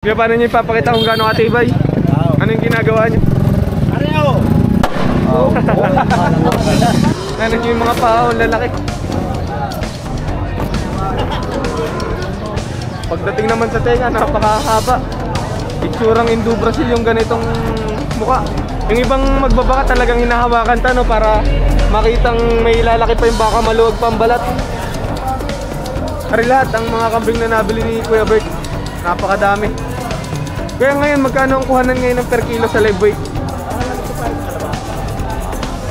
Kaya paano nyo ipapakita kung gaano katibay? Ano yung ginagawa nyo? Ano yung mga pao, lalaki? Pagdating naman sa tenga, napakahaba. Itsurang Indo Brazil yung ganitong mukha. Yung ibang magbabaka talagang hinahawakan ta, no, para makitang may lalaki pa yung baka, maluwag pa ang balat. Ari lahat ang mga kambing na nabili ni Kuya Bert, napakadami. Kaya ngayon, magkano ang kuhanan ngayon ng per kilo sa live weight?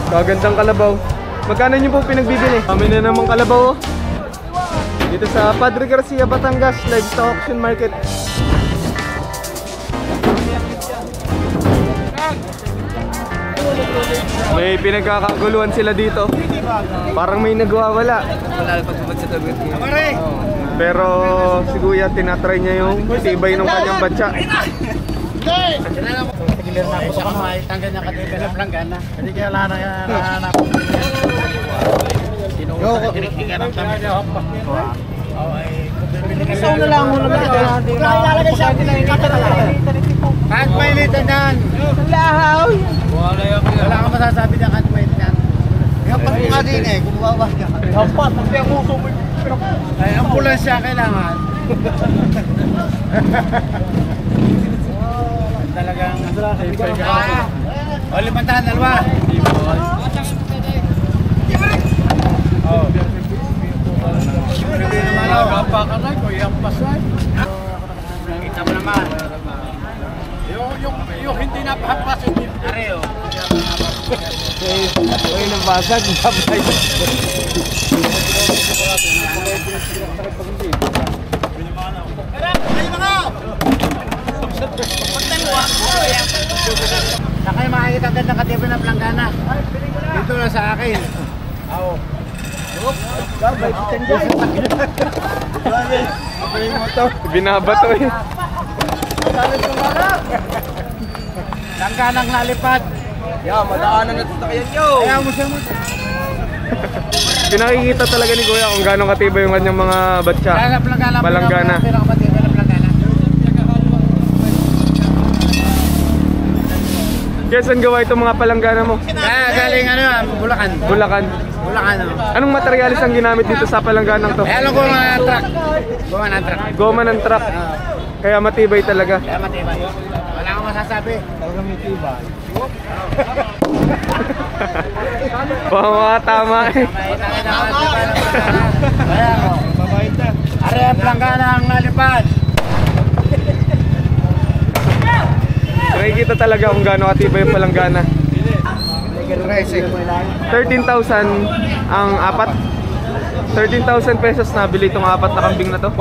Kagandang kalabaw. Magkano nyo po pinagbibili? Kami na namang kalabaw, oh. Dito sa Padre Garcia, Batangas, Livestock Auction Market. May pinagkakaguluhan sila dito. Parang may nagwawala. Pero si Kuya, tinatry niya yung tibay ng kanyang batsa. Meron na ako sa kamay, tanggal niya katibay na planggana. Hindi kaya lahat na gusto na lang muna ilalagay sa atin na kahit mainitan yan. Lahaw. Wala kang masasabi na kahit mainitan. Hampat mo nga din eh, kumubawa ka. Hampat, pag ang uso mo. Ay, ambulansya kailangan. Talagang o, limantahan, dalawa. Oo. Hindi naman ako. Kapakanay ko, iyampas ay. Kita mo naman. Yung hindi napahampas, hindi areo. Uy, nabasag. Babay. Saan kayo makikita ang gandang katibay na planggana? Dito na sa akin. Oo. Binabato eh. Langganang lalipad. Madaanan na ito kayo nyo. Kaya mo siya mo. Pinakikita talaga ni Kuya kung gaano katibay yung kanyang mga batsa. Palanggana. Pinakapatibay na planggana. Kaya saan gawa itong mga palanggana mo? Galing Bulacan. Bulacan. Bulacan. Anong materialis ang ginamit dito sa palangganang to? Alam ko mga truck. Goma ng truck. Goma ng truck. Kaya matibay talaga. Kaya matibay. Wala akong masasabi. Talagang matibay. Mga tama eh. Are ang planggana ang lalipad. Nakikita talaga kung gaano katibay yung palanggana. 13,000 ang apat. 13,000 pesos nabili itong apat na kambing na to.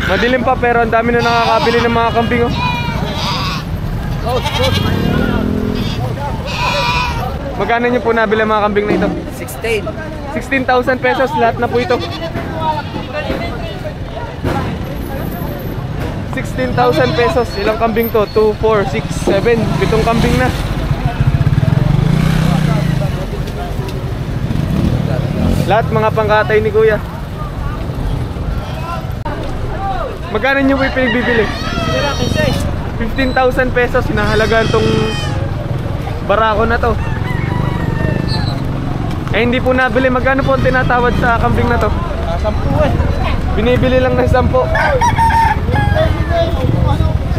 Madilim pa pero ang dami na nakakabili ng mga kambing, oh. Magkano nyo po nabili ang mga kambing na ito? 16,000 pesos lahat na po ito. 16,000 pesos. Ilang kambing to? 2, 4, 6, 7. 7 kambing na. Lahat mga pangkatay ni Kuya. Magkano nyo po pinagbibili? 15,000 pesos. Hinahalagaan tong barako na to. Eh hindi po nabili. Magkano po ang tinatawad sa kambing na to? 10 eh. Binibili lang ng 10.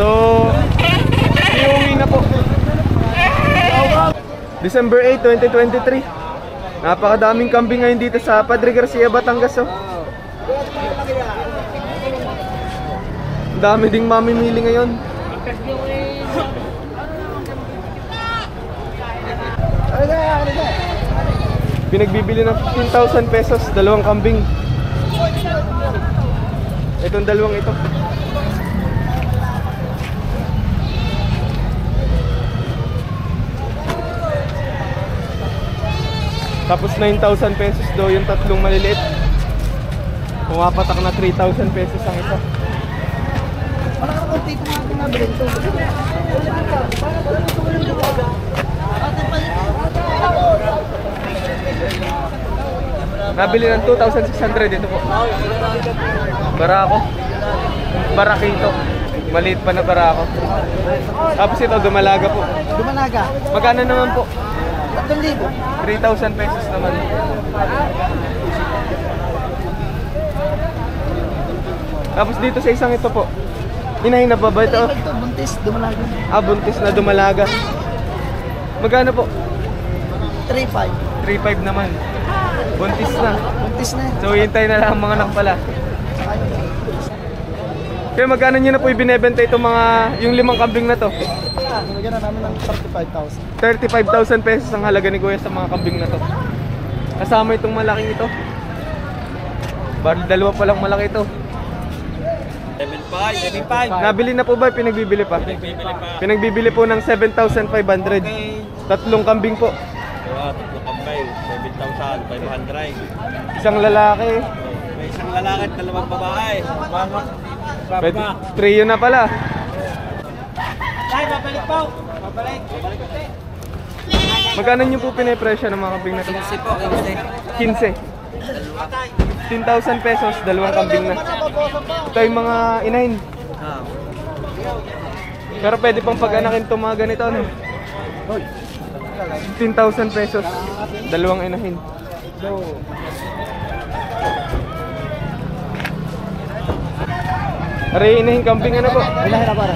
So, iuwi na po. December 8, 2023. Napakadaming kambing ngayon dito sa Padre Garcia, Batangas, oh. Dami ding mamimili ngayon. Pinagbibili ng 15,000 pesos, dalawang kambing. Itong dalawang ito. Tapos 9,000 pesos daw yung tatlong maliliit. Pumapatak na 3,000 pesos ang isa. Nabili ng 2,600 ito po. Barako. Barakito. Maliit pa na barako. Tapos ito, dumalaga po. Dumanaga. Magkano naman po? 3,000. 3,000 pesos naman. Tapos dito sa isang ito po. Inahin na ba ba ito? Ito, buntis, dumanaga. Ah, buntis na dumalaga. Magkano po? 3,500. 3,500 naman. Buntis na. Buntis na. So, hintay na lang ang mga anak pala. Kaya magkano nyo na po ibinebenta itong mga, yung 5 kambing na to? Nalagyan na namin ng 35,000. 35,000 pesos ang halaga ni Kuya sa mga kambing na to. Kasama itong malaking ito. Bali, dalawa pa lang malaki ito. 7,500. Nabili na po ba? Pinagbibili pa? Pinagbibili po ng 7,500. Tatlong kambing po. Tatlong kambay, 7,500. Isang lalaki. May isang lalaki at 2 babae. Pwede, trio na pala. Ay, babalik po. Babalik. Magkano nyo po pinapresyo ng mga kambing na to? 15 po, 15. 15,000 pesos, dalawang kambing na. Ito yung mga inahin. Pero pwede pang pag-anakin itong mga ganito, ano? 15,000 pesos, dalawang inahin. Aray, inahin kambing ano po? Ilahin na para.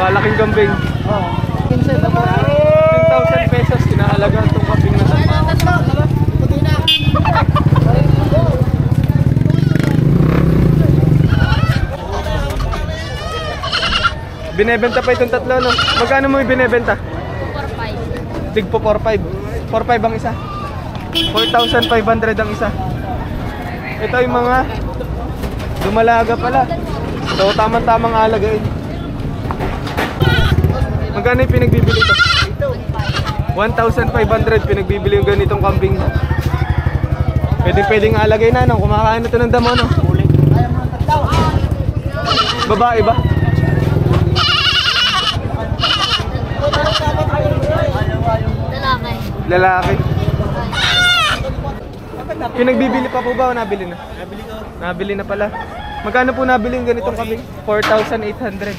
Kalaking kambing. Oo. 15 na para. 15,000 pesos, kinahalaga itong kambing na to. Binebenta pa itong tatlo, no? Magkano mo ibinebenta? 4-5. Tig po 4,500. 4,500 ang isa. 4,500 ang isa. Ito yung mga dumalaga pala. So, tamang-tamang alagain. Magkano yung pinagbibili ito? 1,500 pinagbibili yung ganitong kambing. Pwedeng alagay na, no? Kumakain na ito ng damo, no? Babae ba? Lalaki. Lalaki. Pinagbibili pa po ba o nabili na? Nabili ko. Nabili na pala. Magkano po nabili yung ganitong kambing? 4,800.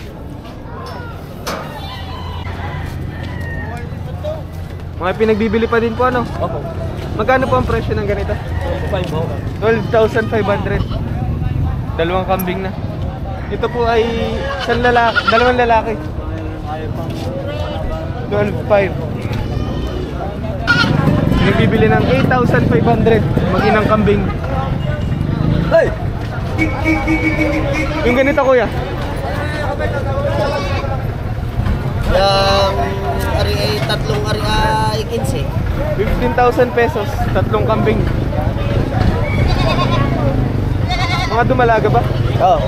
Mga pinagbibili pa din po, ano? Opo. Magkano po ang presyo ng ganito? 5 po. 12,500. Dalawang kambing na. Ito po ay isang lalaki, dalawang lalaki. 12,500. Nagbibili ng 8,500 mag-inang kambing. Hey! Yung ganito, kuya? Yung ari ay tatlong ari ay 15. 15,000 pesos, tatlong kambing. Mga dumalaga ba? Oo.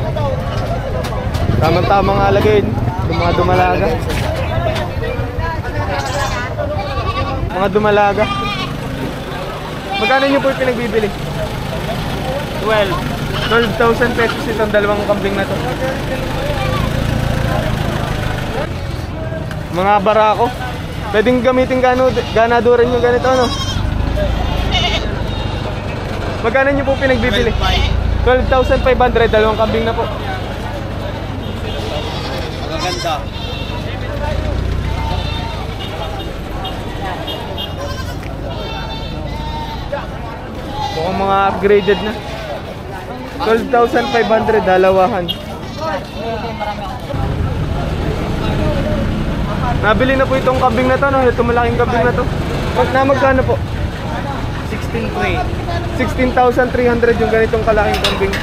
Tamang-tamang alagayin. Mga dumalaga. Mga dumalaga. Magkano nyo po yung pinagbibili? 12,000 pesos itong dalawang kambing na to. Mga barako. Pwedeng gamitin ganado rin yung ganito, no? Magkano nyo po pinagbibili? 12,500, dalawang kambing na po. Maganda. Mukhang mga upgraded na. 12,500, dalawahan. Nabili na po itong kambing na to, no? Itong malaking kambing na to. Magkano po? 16,300 yung ganitong kalaking kambing.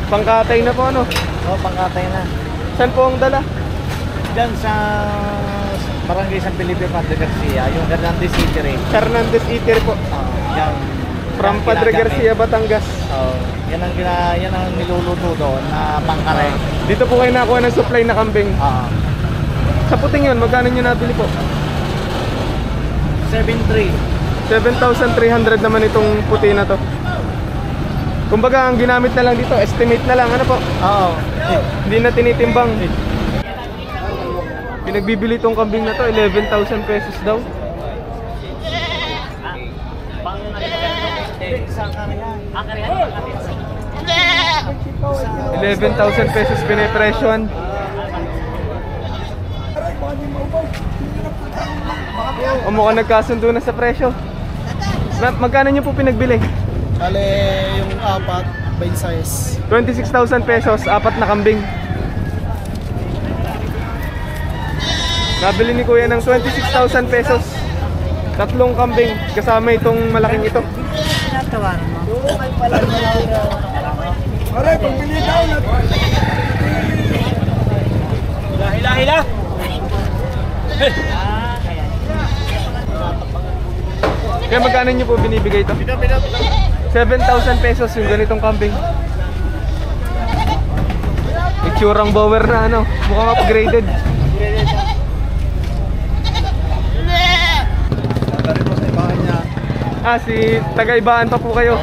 Pangkatay na po, ano? Oo, pangkatay na. Saan po ang dala? Diyan sa Barangay San Felipe, Padre Garcia, yung Hernandez City rin. Hernandez Eatery po. Yan. From Padre Garcia, Batangas. Yan ang niluluto doon na pangkare. Dito po kayo nakuha ng supply na kambing. Sa puting yun, magkano nyo nabili po? 7,300. 7,300 naman itong puti na to. Kumbaga, ang ginamit na lang dito, estimate na lang, ano po? Oo. Hindi na tinitimbang. Pinagbibili itong kambing na to, 11,000 pesos daw. Isang kare yan. 11,000 pesos pinipresyon. O mukhang nagkasundo na sa presyo. Magkano nyo po pinagbili? Kale yung apat, 26. 26,000 pesos, apat na kambing. Nabili ni kuya ng 26,000 pesos, tatlong kambing, kasama itong malaking ito. Hila! Kaya magkano nyo po binibigay ito? 7,000 pesos yung ganitong kambing. Itsurang bower na ano, mukhang upgraded. Si taga-ibaan pa po kayo.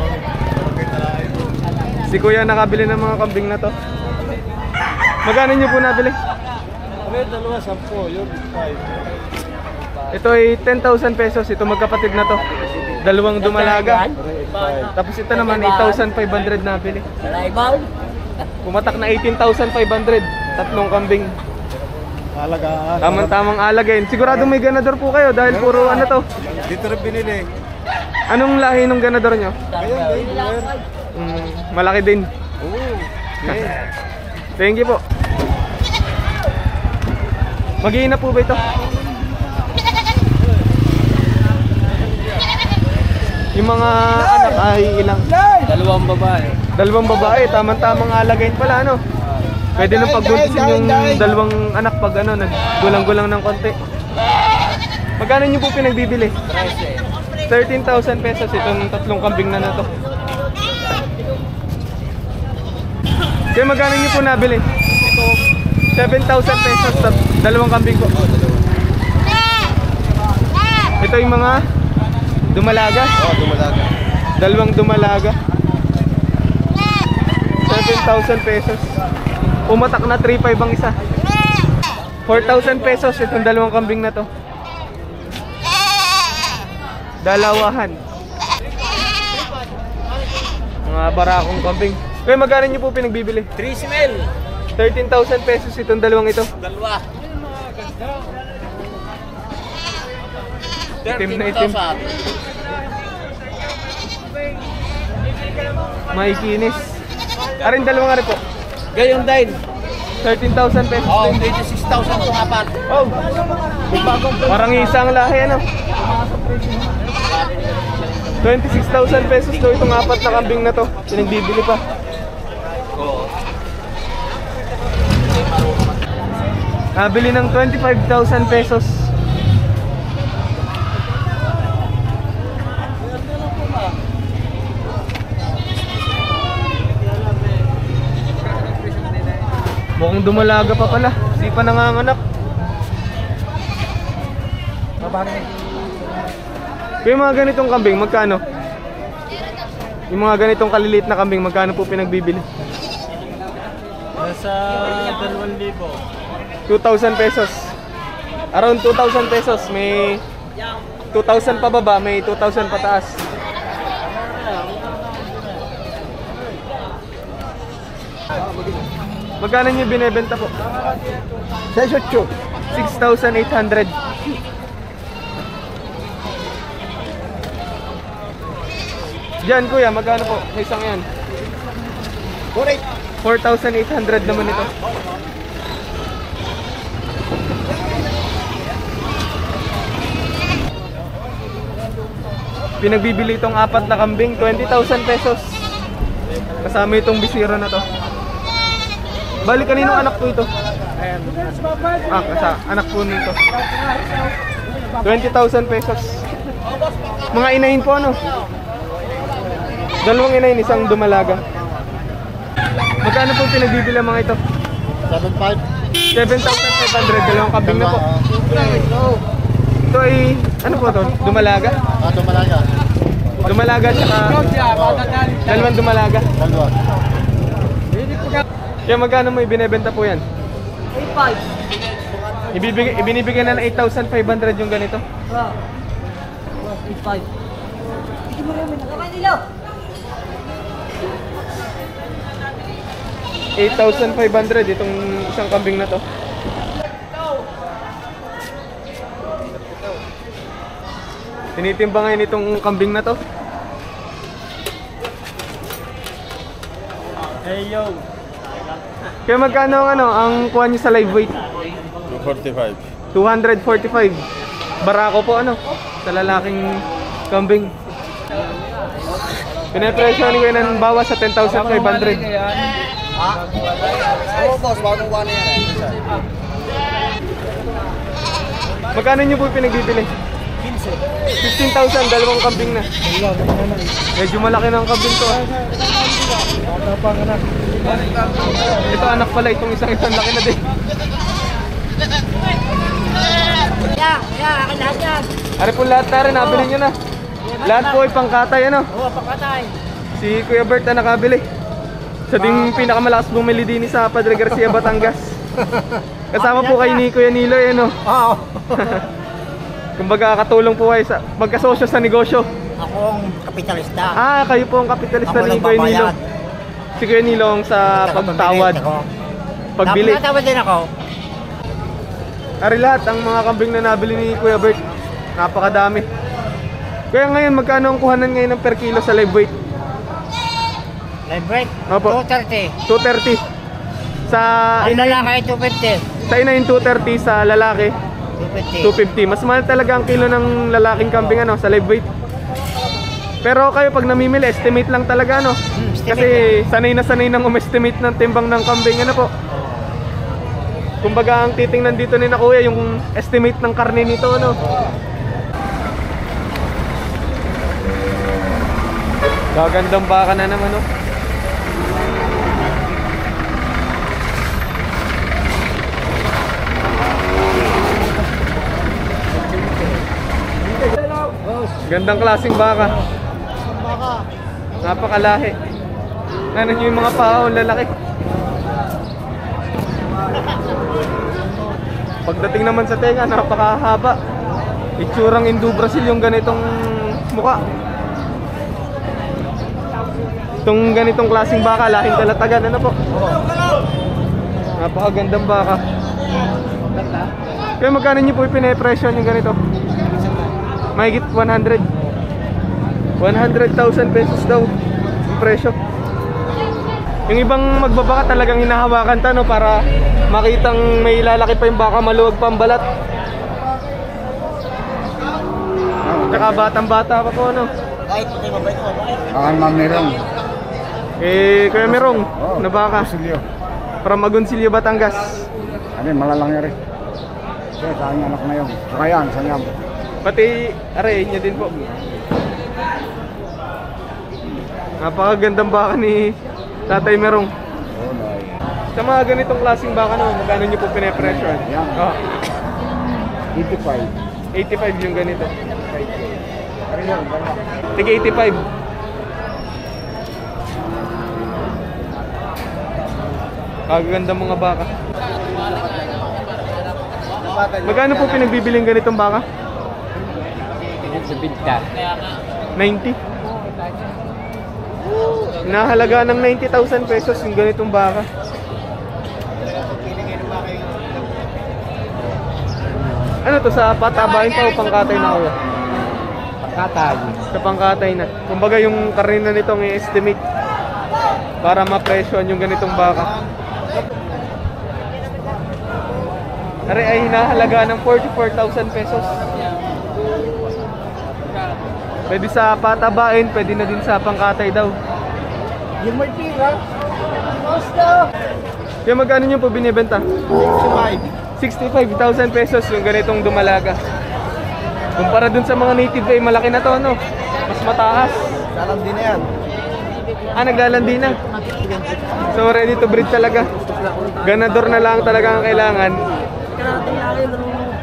Si kuya nakabili ng mga kambing na to. Magkano nyo po nabili? Dalawa, 10, yun, 5. Ito ay 10,000 pesos. Ito magkapatid na to. Dalawang dumalaga. Tapos ito naman 8,500 nabili. Pumatak na 18,500. Tatlong kambing. Alagaan. Tamang-tamang alagayin. Sigurado may ganador po kayo dahil puro ano to. Dito rin binili. Anong lahi ng ganador nyo? Malaki din. Thank you po. Mag-iina po ba ito? Yung mga anak ay ilang? Dalawang babae. Dalawang babae, tamang-tamang alagayin pala ano. Pwede nang pagbuntisin yung dalawang anak pag ano, naggulang-gulang ng konti. Magkano nyo po pinagbibili? 13,000 pesos itong tatlong kambing na to. Kaya magkano nyo po nabili? 7,000 pesos sa dalawang kambing ko. Ito yung mga dumalaga? Dumalaga. Dalawang dumalaga. 7,000 pesos. Pumatak na 3,500 ang isa. 4,000 pesos itong dalawang kambing na to. Dalawahan. Mga barakong kambing. Kaya magkano nyo po pinagbibili? 13,000 pesos itong dalawang ito. Dalawa. Itim na itim. Maikinis. Arin dalawa nga rin po. Gayon din. 13,000 pesos din. 26,000 itong apat. Oh, parang isang lahi ano. 26,000 pesos daw itong apat na kambing na to. Pinagbibili pa. Nabili ng 25,000 pesos. Mukhang dumalaga pa pala. Hindi pa nanganganak. Yung mga ganitong kambing, magkano? Yung mga ganitong kaliliit na kambing, magkano po pinagbibili? Nasa 2,000. 2,000 pesos. Around 2,000 pesos. May 2,000 pa baba, may 2,000 pataas. Magkano nyo binebenta po? 6,800. Diyan kuya, magkano po? May isang yan. 4,800 naman ito. Pinagbibili itong apat na kambing, 20,000 pesos. Kasama itong bisiro na to. Bali, kaninong anak po ito? Anak po nito. 20,000 pesos. Mga inahin po ano? Dalawang inahin, isang dumalaga. Magkano po pinagbibili ang mga ito? 7,500, dalawang kambing na po. Ito ay, ano po ito? Dumalaga? Dumalaga. Dumalaga tsaka dalawang dumalaga. Dalawa. Kaya magkano mo ibinebenta po yan? 8,500. Ibinibigyan na ng 8,500 yung ganito. 8,500. 8,500 itong isang kambing na to. Tinitimbang ngayon itong kambing na to. Hey yo. Kaya magkano ang ang kuha niyo sa live weight? 45. 245. Barako po sa lalaking kambing. Pinapresyo ni Kuya ng bawas sa 10,500. Oo, boss, bagong kuha na yan. Magkano niyo po pinagbibili? 15,000, dalawang kambing na. Medyo malaki na ang kambing to. Ito anak pala, itong isang laki na din. Akin lahat yan. Ari po lahat na rin, nabili nyo na. Lahat po ay pangkatay Oo, pangkatay. Si Kuya Bert na nakabili. Sa ding pinakamalakas bumili din sa Padre Garcia, Batangas. Kasama po kay ni Kuya Niloy Oo. Kumbaga katulong po kayo sa magkasosyo sa negosyo. Ako ang kapitalista. Kayo po ang kapitalista Ako ni lang Kuya Nilo. babayad. Si Kuya Nilo ang sa pagtawad. Pagbili. Napatawad din ako. Ari lahat ang mga kambing na nabili ni Kuya Bert. Napakadami. Kaya ngayon magkano ang kuhanan ngayon ng per kilo sa live weight? Live break. Opo. 230. 230. Sa Ang lalaki 250. sa inahin 230, sa lalaki 250. 250. Mas mahal talaga ang kilo ng lalaking kambing sa live weight. Pero kayo pag namimili, estimate lang talaga Estimate Kasi sanay na sanay nang umestimate ng timbang ng kambing po. Kumbaga ang titingnan dito ni na Kuya yung estimate ng karne nito Gagandang baka na naman Gandang klaseng baka. Napakalahi. Ano nyo yung mga paa, lalaki. Pagdating naman sa tenga, napakahaba. Itsurang Indo Brazil yung ganitong muka. Itong ganitong klaseng baka, lahing Kalatagan po. Napakagandang baka. Kaya magkano nyo po ipinapresyon yung ganito? Mahigit 100,000 pesos daw yung presyo. Yung ibang magbabaka talagang hinahawakan para makitang may lalaki pa yung baka, maluwag pa ang balat. Tsaka batang-bata pa po Kahit hindi mabait ko, bakit? Akan mamirong. Kuya Merong na baka Silyo. from Agoncillo, Batangas. Ano malalang yun rin. Kaya sa aking anak na yun. Saka yan, sa nyam. Pati aray niya din po. Napakagandang baka ni Tatay Merong. Oo, dahil. Sa mga ganitong klaseng baka magkano niyo po pinapresyon? Yan. 85. 85 yung ganito. Ano yun? Tig 85. Kagaganda mga baka. Magkano po pinagbibiling ganitong baka? Sa binta. 90. Nahalaga ng 90,000 pesos yung ganitong baka. Ano to, sa patabain pa o pangkatay na kuya? Pagkatay. Sa pangkatay na. Kumbaga yung karne nito ang i-estimate para ma-presyon yung ganitong baka. Ari ay hinahalaga ng 44,000 pesos. Pwede sa patabain, pwede na din sa pangkatay daw. Yung may pira. Basta. Kaya magkano nyo po binibenta? 65,000 pesos yung ganitong dumalaga. Kumpara dun sa mga native ay malaki na to mas mataas. Salam din na yan. Naglalandi na. So ready to breed talaga. Ganador na lang talaga ang kailangan.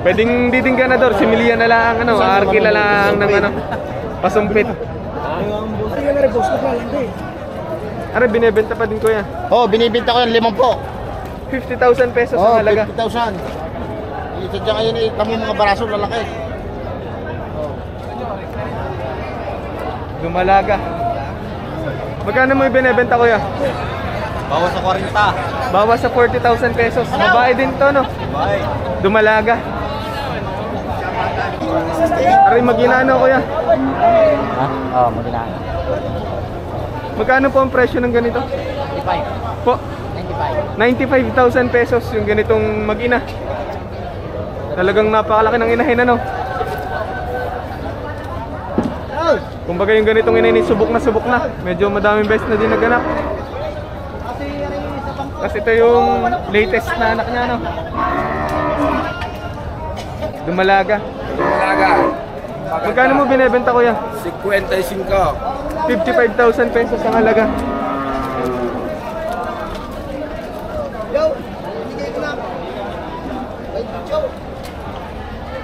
Pwedeng di din ganador, similya na lang arki na lang ng pasumpit. Ano binebenta pa din kuya? Binibenta ko yan 50,000 pesos ang halaga. 50,000. Ito dyan ngayon kami mga baraso lalaki. Dumalaga. Magkano mo ibinebenta kuya? Bawas sa 40. Bawas sa 40,000 pesos. Babae din to, no? Bye. Dumalaga. Aray, mag-inano, kuya. Ha? Oo, magkailangan. Magkano po ang presyo ng ganito? 95. Po, 95. 95,000 pesos yung ganitong mag-ina. Talagang napakalaki ng inahin, ano? Kumbaga yung ganitong inahin, subok na. Medyo madaming beses na din naganap. Kasi ito yung latest na anak niya, no? Dumalaga. Magkano mo binebenta, kuya? 55. 55,000 pesos ang halaga.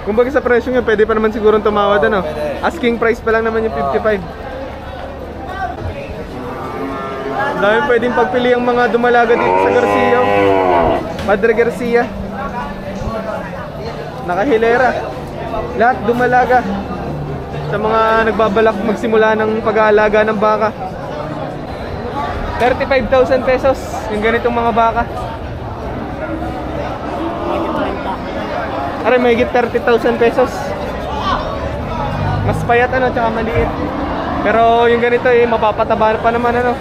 Kumbaga sa presyo nyo, pwede pa naman sigurong tumawad, ano? Asking price pa lang naman yung 55. Dami pwedeng pagpili ang mga dumalaga dito sa Garcia. Padre Garcia. Nakahilera. Lahat dumalaga. Sa mga nagbabalak magsimula ng pag-aalaga ng baka. 35,000 pesos yung ganitong mga baka. Aray, may higit 30,000 pesos. Mas payat, ano, tsaka maliit. Pero yung ganito mapapataba pa naman, ano.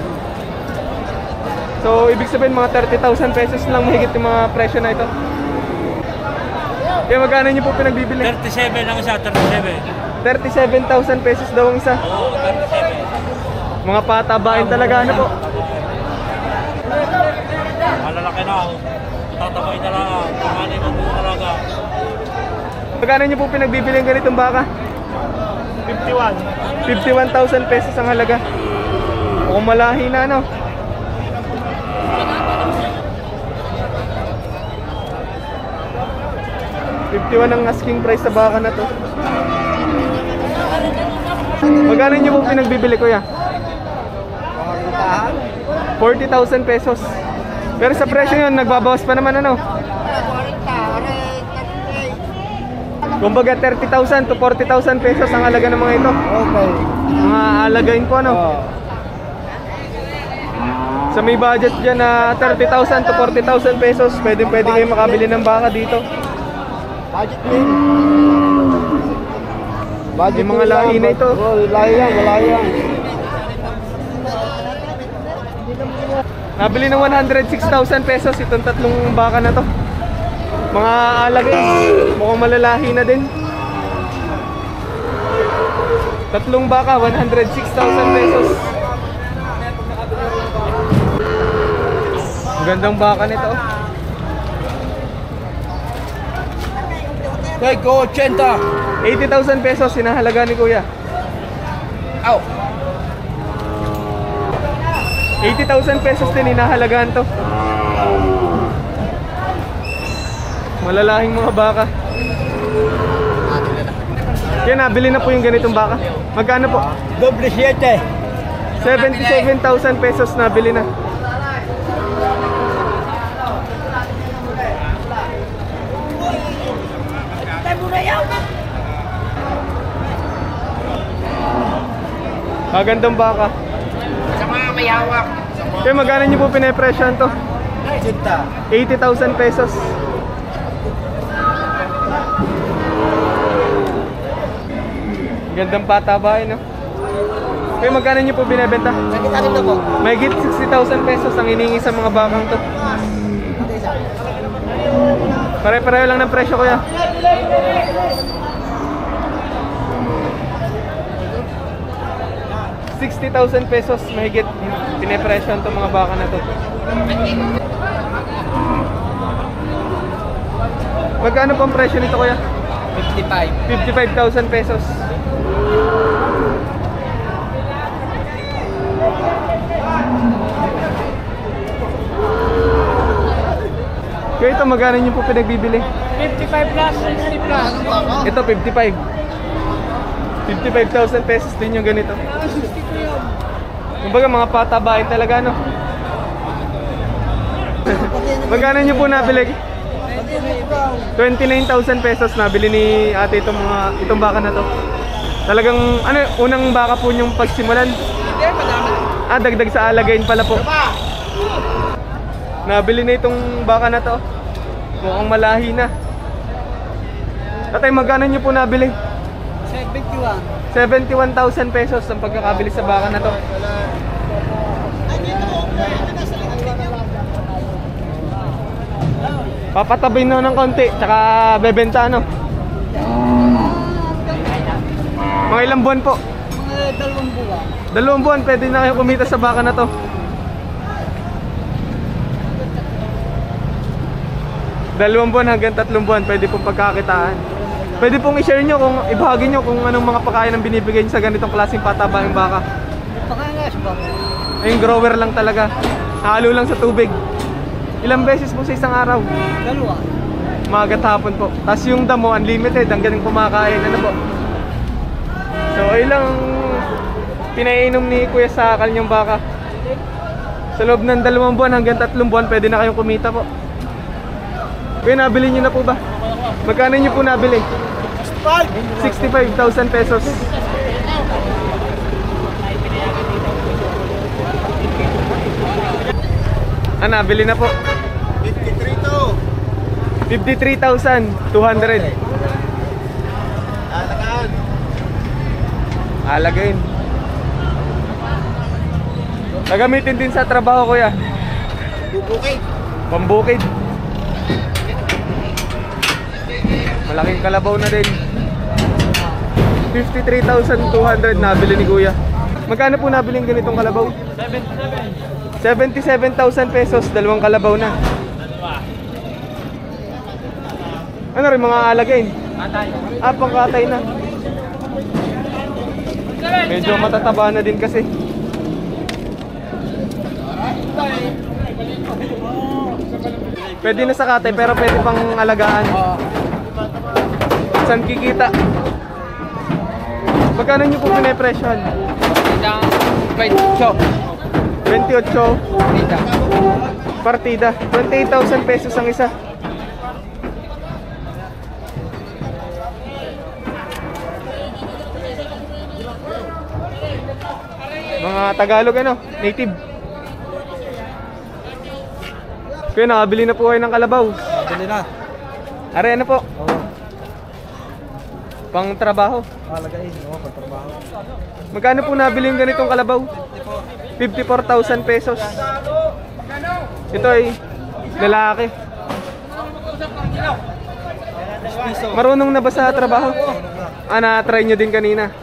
So, ibig sabihin mga 30,000 pesos lang mahigit yung mga presyo na ito. Kaya magkano nyo po pinagbibili? 37 lang isa, 37. 37,000 pesos daw ang isa. Oo, 37. Mga patabain talaga, ano po. Malalaki na ako. Tatabay na lang ako. Kumanin mo po talaga. Magkano nyo po pinagbibili ang ganitong baka? 51,000 pesos ang halaga. Mukhang malahi na, ano. $51 ang asking price sa baka na to. Magkano nyo po pinagbibili, kuya? 40,000 pesos. Pero sa presyo yun, nagbabawas pa naman, ano. Kumbaga 30,000 to 40,000 pesos ang halaga ng mga ito. Okay. Mga alagain po, ano. Sa may budget dyan na 30,000 to 40,000 pesos, pwede kayo makabili ng baka dito. Budget din. Yung mga lahi na ito. Lahi yan. Nabili ng 106,000 pesos itong tatlong baka na to. Mga alagay, mukhang malalahi na din. Tatlong baka, 106,000 pesos. Ang gandang baka nito. Okay, go 80. 80,000 pesos sinahalaga ni kuya. Ow. 80,000 pesos din hinahalagaan to. Malalahing mga baka. Yan, nabili na po yung ganitong baka. Magkano po? Doble 7. 77,000 pesos nabili na. Magandang baka. Sa mga may hawak. Kaya magkano nyo po pinapresyon to? 80,000 pesos. Gandang patabain, no? Kaya magkano nyo po binibenta? May higit 60,000 pesos ang hiningi sa mga bakang to. Pare-pareho lang ng presyo, kuya. $60,000 pesos mahigit pinipresyon itong mga baka na to. Magkano pang presyo nito, kuya? 55,000 pesos. Kaya ito, magkano nyo po pinagbibili? 55 plus, 60 plus. Ito, 55. 55,000 pesos din yung ganito. Kumbaga mga patabain talaga, no? Magkano nyo po nabili? 29,000 pesos nabili ni ate itong baka na to. Talagang ano, unang baka po nyong pagsimulan? Ah, dagdag sa alagain pala po. Nabili na itong baka na to. Mukhang malahi na. Tatay, magkano nyo po nabili? 71,000 pesos ang pagkakabili sa baka na to. Papatabay na ng konti, tsaka bebenta ano. Mga ilang buwan po? Mga 2 buwan. 2 buwan, pwede na kayo kumita sa baka na to. Dalawang buwan hanggang 3 buwan, pwede pong pagkakitaan. Pwede pong i-share nyo, kung ibahagi nyo kung anong mga pagkain ang binibigay nyo sa ganitong klaseng patabaing baka. Pakangas ba? Ayun, grower lang talaga. Halo lang sa tubig. Ilang beses po sa isang araw? 2. Umaga at hapon po. Tapos yung damo, unlimited, hanggang kumakain. Ano po? So, ayun lang pinainom ni Kuya sa kanyang baka. Sa loob ng 2 buwan hanggang 3 buwan, pwede na kayong kumita po. Kuya, nabili nyo na po ba? Magkano nyo po nabili? 65,000 pesos. Nabili na po. 53,200. Alagain. Gagamitin din sa trabaho, kuya. Bubukid. Pambukid. Malaking kalabaw na din. 53,200 nabili ni kuya. Magkano po nabili ng ganitong kalabaw? 77,000 pesos, 2 kalabaw na. Ano rin mga alagain? Pangkatay na. Medyo matataba na din kasi. Pwede na sa katay pero pwede pang alagaan. Saan kikita? Magkano nyo po pinapresyon? 28 partida. 28,000 pesos ang isa. Mga Tagalog ano, native. Kaya nakabili na po kayo ng kalabaw. Bili na. Are ano po? Pang trabaho. Alagain. Pang trabaho. Magkano po nabili yung ganitong kalabaw? 54,000 pesos. Ito ay lalaki. Marunong na ba sa trabaho? Na-try nyo din kanina.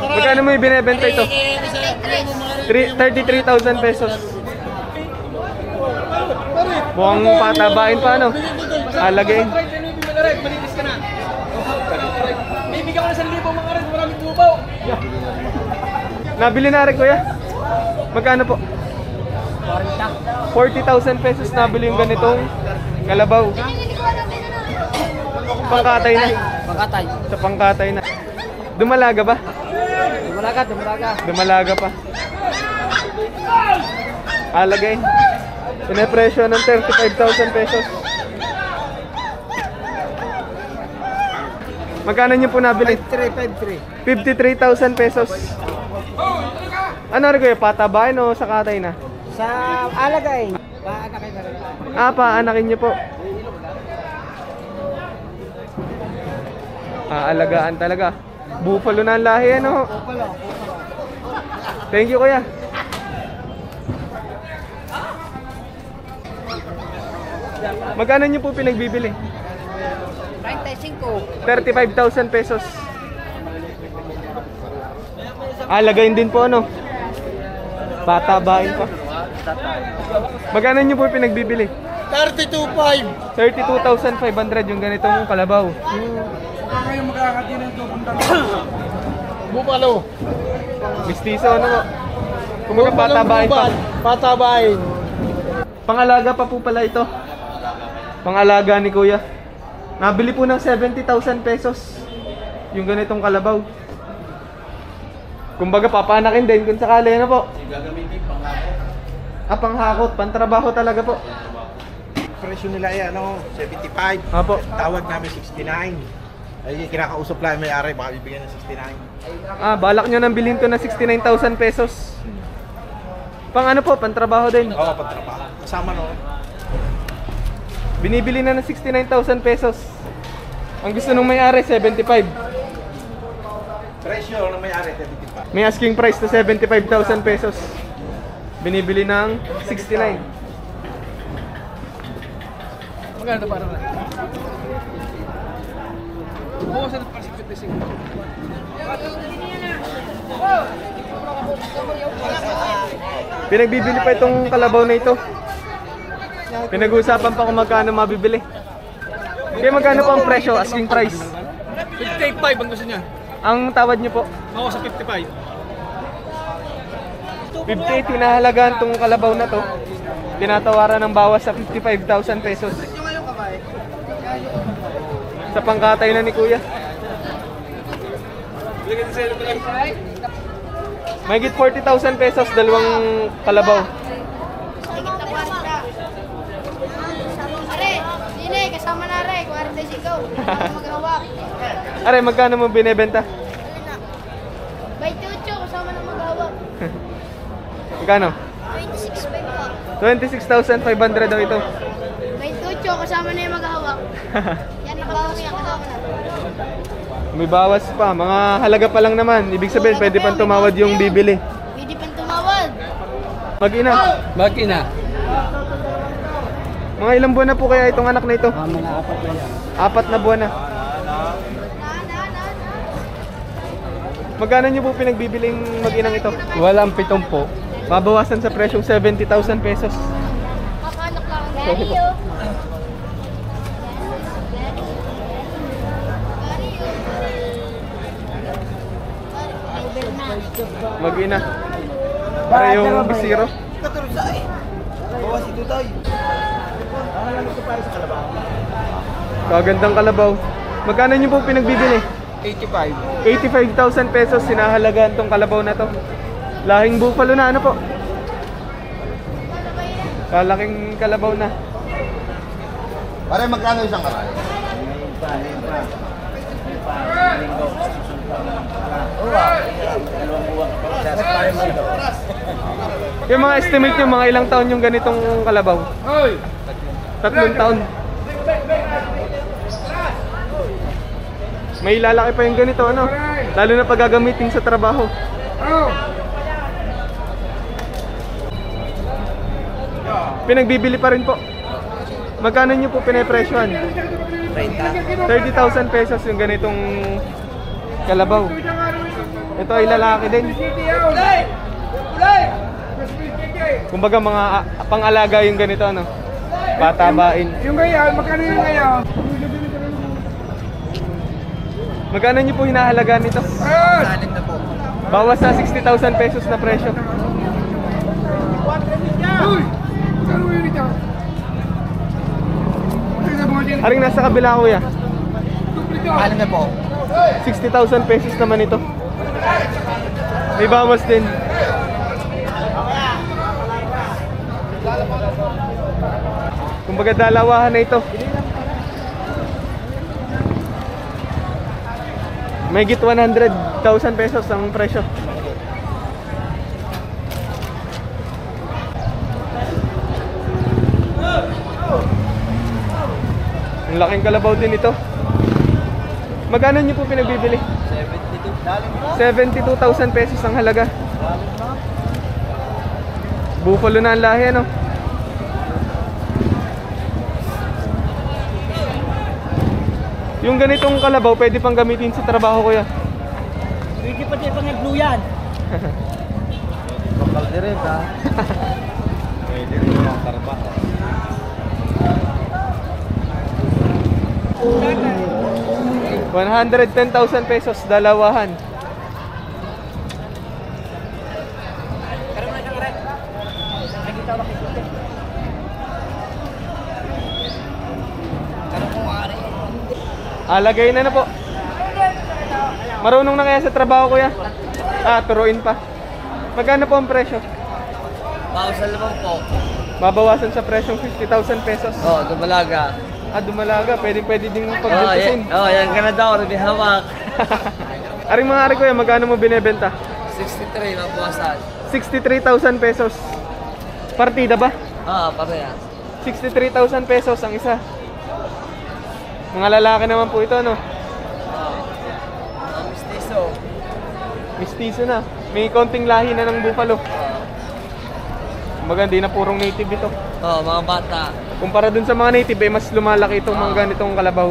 Magkano mo yung binibenta ito? 33,000 pesos. Mukhang patabain pa ano? Alagain. Bibigyan ko na 1,000 mga rin, maraming bubaw. Nabili na rin kuya? Magkano po? 40,000 pesos nabili yung ganitong kalabaw. Pangkatay na. Pangkatay. Sa pangkatay na. Dumalaga ba? Dumalaga pa. Alagain. Pinapresyo ng 35,000 pesos. Magkano nyo po nabili? 53,000 pesos. Ano rin kayo? Patabain o sa katay na? Sa alagain. Paanakin na rin. Paanakin nyo po. Alagaan talaga. Buffalo na ang lahi ano. Thank you kuya. Magkano nyo po pinagbibili? 35,000 pesos. Alagain din po ano. Patabain pa. Magkano nyo po pinagbibili? 32,500. 32,500 yung ganitong kalabaw. Bupalo. Mistiso ano po? Kumaga patabain pa. Patabain. Pangalaga pa po pala ito. Pangalaga ni kuya. Nabili po ng 70,000 pesos yung ganitong kalabaw. Kumbaga papanakin din kung sakali na po. Panghakot, pantrabaho talaga po. Presyo nila ay ano, 75. Apo. Tawag namin 69. Ay kinakausap lang may-ari, baka bibigyan ng 69. Balak nyo nang bilhin to na 69,000 pesos. Pang ano po, pantrabaho din. Oo, pagtrabaho. Kasama no. Binibili na ng 69,000 pesos. Ang gusto nung may-ari, 75. Presyo ng may-ari, 75. May asking price na 75,000 pesos. Binibili ng 69. Magkano para na? Bukasan pa 55. Pinagbibili pa itong kalabaw na ito. Pinag-uusapan pa kung magkano mabibili. Kaya magkano po ang presyo, asking price? 55 ang gusto niya. Ang tawad niyo po? Ako sa 55. 58, tinahalagaan itong kalabaw na to. Tinatawaran ng bawas sa 55,000 pesos. Sa pangkatay na ni Kuya. Mahigit 40,000 pesos, dalawang kalabaw. Are, sini kasama na re, 45. Maghawak. Are, magkano mo binebenta? By Tucho, kasama na maghawak. Magkano? 26.5 po. 26,500 daw ito. By Tucho, kasama na yung maghawak. Yan ang bawas niya, kasama na. May bawas pa, mga halaga pa lang naman. Ibig sabihin, pwede pang tumawad yung bibili. Pwede pang tumawad. Mag-ina. Bakit na? Mga ilang buwan na po kaya itong anak na ito? Mga 4 na yan. 4 na buwan na. Magkano nyo po pinagbibiling mag-inang ito? Walang 7 po. Mabawasan sa presyong 70,000 pesos. Kakanak lang ang Gario. Mag-ina. Para yung bisiro. Bawas ito tayo. Kagandang kalabaw. Magkano nyo po pinagbibili? 85. 85,000 pesos sinahalagaan tong kalabaw na to. Lahing buffalo na ano po? Kalaking kalabaw na. Pare, magkano isang karay? Yung mga estimate nyo, mga ilang taon yung ganitong kalabaw? 3 taon. May lalaki pa yung ganito, ano? Lalo na pag gagamitin sa trabaho. Pinagbibili pa rin po. Magkano nyo po pinapresyohan? 30,000 pesos yung ganitong kalabaw. Ito ay lalaki din. Kumbaga mga pang-alaga yung ganito, ano? Patabain. Yung ngayon, magkano yung ngayon? Magkano nyo po hinahalagaan nito? Salin na po. Bawas sa 60,000 pesos na presyo. Uy! Magkano yun ito? Haring nasa kabila, kuya. Salin na po. 60,000 pesos naman ito. May bawas din. Kumbaga dalawahan na ito. May git 100,000 pesos ang presyo. Ang laking kalabaw din ito. Magkano niyo po pinagbibili? 72,000 pesos ang halaga. Buffalo na ang lahi, ano? Yung ganitong kalabaw, pwede pang gamitin sa trabaho, kuya. Pwede pa tayo pang nag-blue yan. Bakal din ha. Pwede rin yung trabaho. $110,000 pesos, dalawahan. Alagay na po. Marunong na kaya sa trabaho, kuya? Turuin pa. Magkano po ang presyo? Bawasan naman po. Babawasan sa presyong 50,000 pesos. Oh, dumalaga. Dumalaga. Pwede ding pagbutusin. Yan ka na daw. May hawak. Aring mga ari, kuya, magkano mo binebenta? 63, mabawasan. 63,000 pesos. Partida ba? Parehas. 63,000 pesos ang isa. Mga lalaki naman po ito, ano? Mistiso. Mistiso na. May konting lahi na ng buffalo. Maganda, hindi na purong native ito. Mga bata. Kumpara dun sa mga native, mas lumalaki itong mga ganitong kalabaw.